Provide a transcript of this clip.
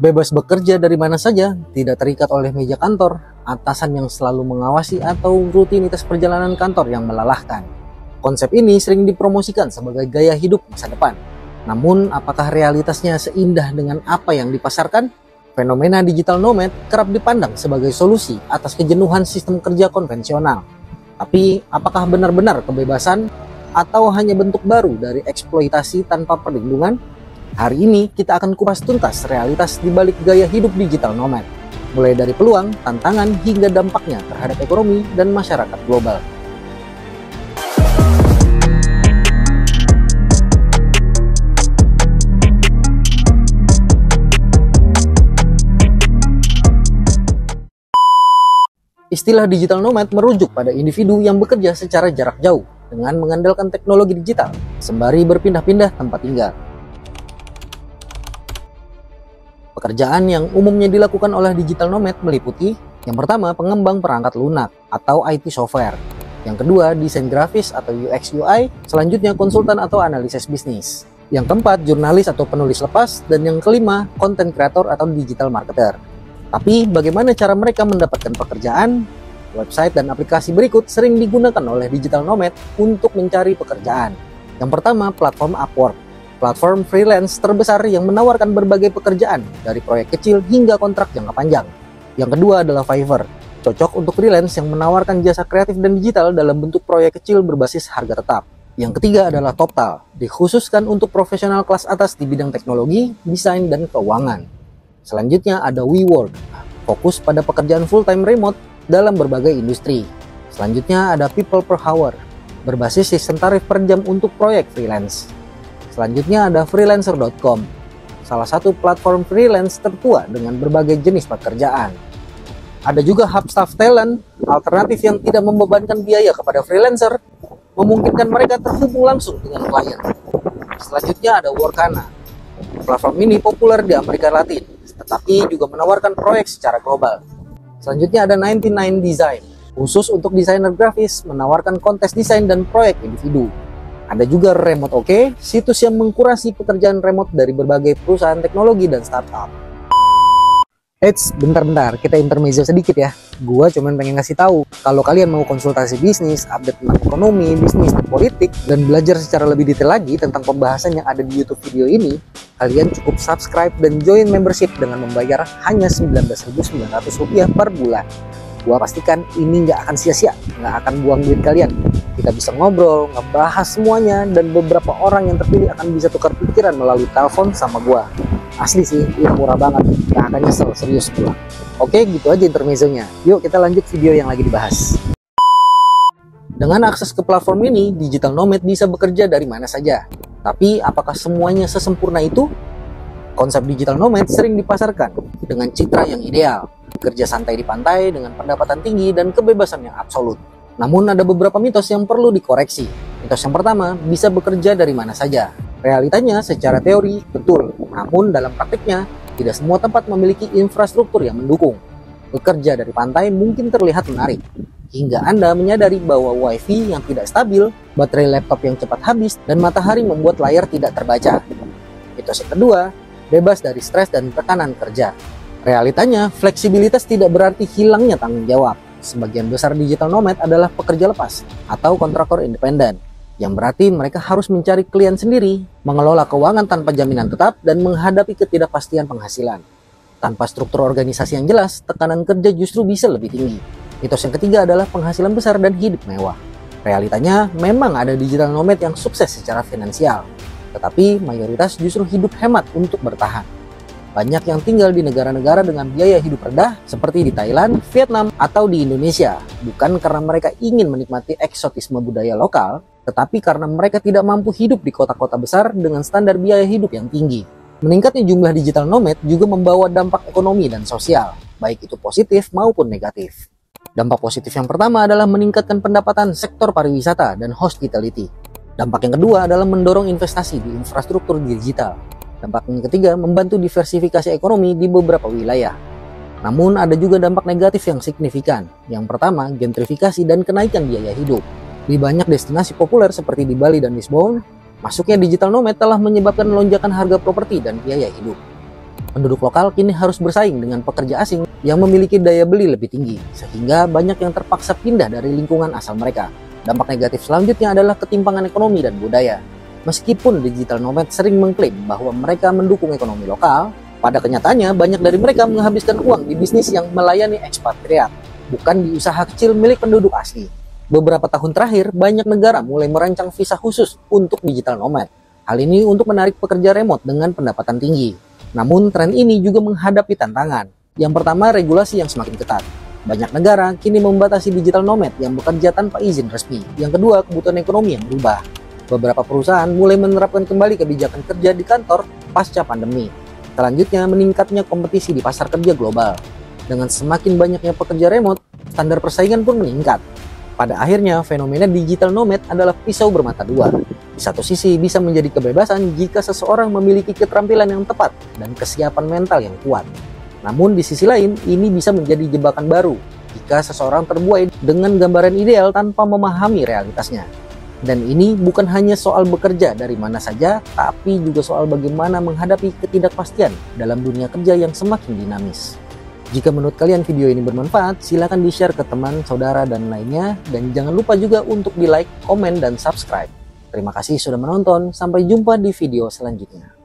Bebas bekerja dari mana saja, tidak terikat oleh meja kantor, atasan yang selalu mengawasi, atau rutinitas perjalanan kantor yang melelahkan. Konsep ini sering dipromosikan sebagai gaya hidup masa depan. Namun, apakah realitasnya seindah dengan apa yang dipasarkan? Fenomena digital nomad kerap dipandang sebagai solusi atas kejenuhan sistem kerja konvensional. Tapi, apakah benar-benar kebebasan atau hanya bentuk baru dari eksploitasi tanpa perlindungan? Hari ini kita akan kupas tuntas realitas di balik gaya hidup digital nomad, mulai dari peluang, tantangan, hingga dampaknya terhadap ekonomi dan masyarakat global. Istilah digital nomad merujuk pada individu yang bekerja secara jarak jauh dengan mengandalkan teknologi digital, sembari berpindah-pindah tempat tinggal. Pekerjaan yang umumnya dilakukan oleh digital nomad meliputi: yang pertama, pengembang perangkat lunak atau IT software; yang kedua, desain grafis atau UX UI; selanjutnya, konsultan atau analisis bisnis; yang keempat, jurnalis atau penulis lepas; dan yang kelima, content creator atau digital marketer. Tapi bagaimana cara mereka mendapatkan pekerjaan? Website dan aplikasi berikut sering digunakan oleh digital nomad untuk mencari pekerjaan. Yang pertama, platform Upwork, platform freelance terbesar yang menawarkan berbagai pekerjaan dari proyek kecil hingga kontrak jangka panjang. Yang kedua adalah Fiverr, cocok untuk freelance yang menawarkan jasa kreatif dan digital dalam bentuk proyek kecil berbasis harga tetap. Yang ketiga adalah Toptal, dikhususkan untuk profesional kelas atas di bidang teknologi, desain, dan keuangan. Selanjutnya ada WeWork, fokus pada pekerjaan full-time remote dalam berbagai industri. Selanjutnya ada People per Hour, berbasis sistem tarif per jam untuk proyek freelance. Selanjutnya ada freelancer.com, salah satu platform freelance tertua dengan berbagai jenis pekerjaan. Ada juga Hubstaff Talent, alternatif yang tidak membebankan biaya kepada freelancer, memungkinkan mereka terhubung langsung dengan klien. Selanjutnya ada Workana. Platform ini populer di Amerika Latin, tetapi juga menawarkan proyek secara global. Selanjutnya ada 99 Design, khusus untuk desainer grafis, menawarkan kontes desain dan proyek individu. Ada juga Remote OK, situs yang mengkurasi pekerjaan remote dari berbagai perusahaan teknologi dan startup. Eits, bentar-bentar, kita intermezzo sedikit ya. Gua cuman pengen ngasih tahu, kalau kalian mau konsultasi bisnis, update tentang ekonomi, bisnis, dan politik, dan belajar secara lebih detail lagi tentang pembahasan yang ada di YouTube video ini, kalian cukup subscribe dan join membership dengan membayar hanya Rp19.900 per bulan. Gua pastikan ini nggak akan sia-sia, nggak akan buang duit kalian. Kita bisa ngobrol, ngebahas semuanya, dan beberapa orang yang terpilih akan bisa tukar pikiran melalui telepon sama gua. Asli sih, ini murah banget, nggak akan nyesel, serius gua. Oke, gitu aja intermezzonya. Yuk kita lanjut video yang lagi dibahas. Dengan akses ke platform ini, digital nomad bisa bekerja dari mana saja. Tapi apakah semuanya sesempurna itu? Konsep digital nomad sering dipasarkan dengan citra yang ideal, kerja santai di pantai dengan pendapatan tinggi dan kebebasan yang absolut. Namun ada beberapa mitos yang perlu dikoreksi. Mitos yang pertama, bisa bekerja dari mana saja. Realitanya secara teori betul, namun dalam praktiknya tidak semua tempat memiliki infrastruktur yang mendukung. Bekerja dari pantai mungkin terlihat menarik, hingga Anda menyadari bahwa wifi yang tidak stabil, baterai laptop yang cepat habis, dan matahari membuat layar tidak terbaca. Mitos yang kedua, bebas dari stres dan tekanan kerja. Realitanya, fleksibilitas tidak berarti hilangnya tanggung jawab. Sebagian besar digital nomad adalah pekerja lepas atau kontraktor independen, yang berarti mereka harus mencari klien sendiri, mengelola keuangan tanpa jaminan tetap, dan menghadapi ketidakpastian penghasilan. Tanpa struktur organisasi yang jelas, tekanan kerja justru bisa lebih tinggi. Mitos yang ketiga adalah penghasilan besar dan hidup mewah. Realitanya, memang ada digital nomad yang sukses secara finansial, tetapi mayoritas justru hidup hemat untuk bertahan. Banyak yang tinggal di negara-negara dengan biaya hidup rendah seperti di Thailand, Vietnam, atau di Indonesia, bukan karena mereka ingin menikmati eksotisme budaya lokal, tetapi karena mereka tidak mampu hidup di kota-kota besar dengan standar biaya hidup yang tinggi. Meningkatnya jumlah digital nomad juga membawa dampak ekonomi dan sosial, baik itu positif maupun negatif. Dampak positif yang pertama adalah meningkatkan pendapatan sektor pariwisata dan hospitality. Dampak yang kedua adalah mendorong investasi di infrastruktur digital. Dampak yang ketiga, membantu diversifikasi ekonomi di beberapa wilayah. Namun ada juga dampak negatif yang signifikan. Yang pertama, gentrifikasi dan kenaikan biaya hidup. Di banyak destinasi populer seperti di Bali dan Lisbon, masuknya digital nomad telah menyebabkan lonjakan harga properti dan biaya hidup. Penduduk lokal kini harus bersaing dengan pekerja asing yang memiliki daya beli lebih tinggi, sehingga banyak yang terpaksa pindah dari lingkungan asal mereka. Dampak negatif selanjutnya adalah ketimpangan ekonomi dan budaya. Meskipun digital nomad sering mengklaim bahwa mereka mendukung ekonomi lokal, pada kenyataannya banyak dari mereka menghabiskan uang di bisnis yang melayani ekspatriat, bukan di usaha kecil milik penduduk asli. Beberapa tahun terakhir, banyak negara mulai merancang visa khusus untuk digital nomad. Hal ini untuk menarik pekerja remote dengan pendapatan tinggi. Namun, tren ini juga menghadapi tantangan. Yang pertama, regulasi yang semakin ketat. Banyak negara kini membatasi digital nomad yang bekerja tanpa izin resmi. Yang kedua, kebutuhan ekonomi yang berubah. Beberapa perusahaan mulai menerapkan kembali kebijakan kerja di kantor pasca pandemi. Selanjutnya, meningkatnya kompetisi di pasar kerja global. Dengan semakin banyaknya pekerja remote, standar persaingan pun meningkat. Pada akhirnya, fenomena digital nomad adalah pisau bermata dua. Di satu sisi bisa menjadi kebebasan jika seseorang memiliki keterampilan yang tepat dan kesiapan mental yang kuat. Namun di sisi lain, ini bisa menjadi jebakan baru jika seseorang terbuai dengan gambaran ideal tanpa memahami realitasnya. Dan ini bukan hanya soal bekerja dari mana saja, tapi juga soal bagaimana menghadapi ketidakpastian dalam dunia kerja yang semakin dinamis. Jika menurut kalian video ini bermanfaat, silakan di-share ke teman, saudara, dan lainnya. Dan jangan lupa juga untuk di-like, komen, dan subscribe. Terima kasih sudah menonton, sampai jumpa di video selanjutnya.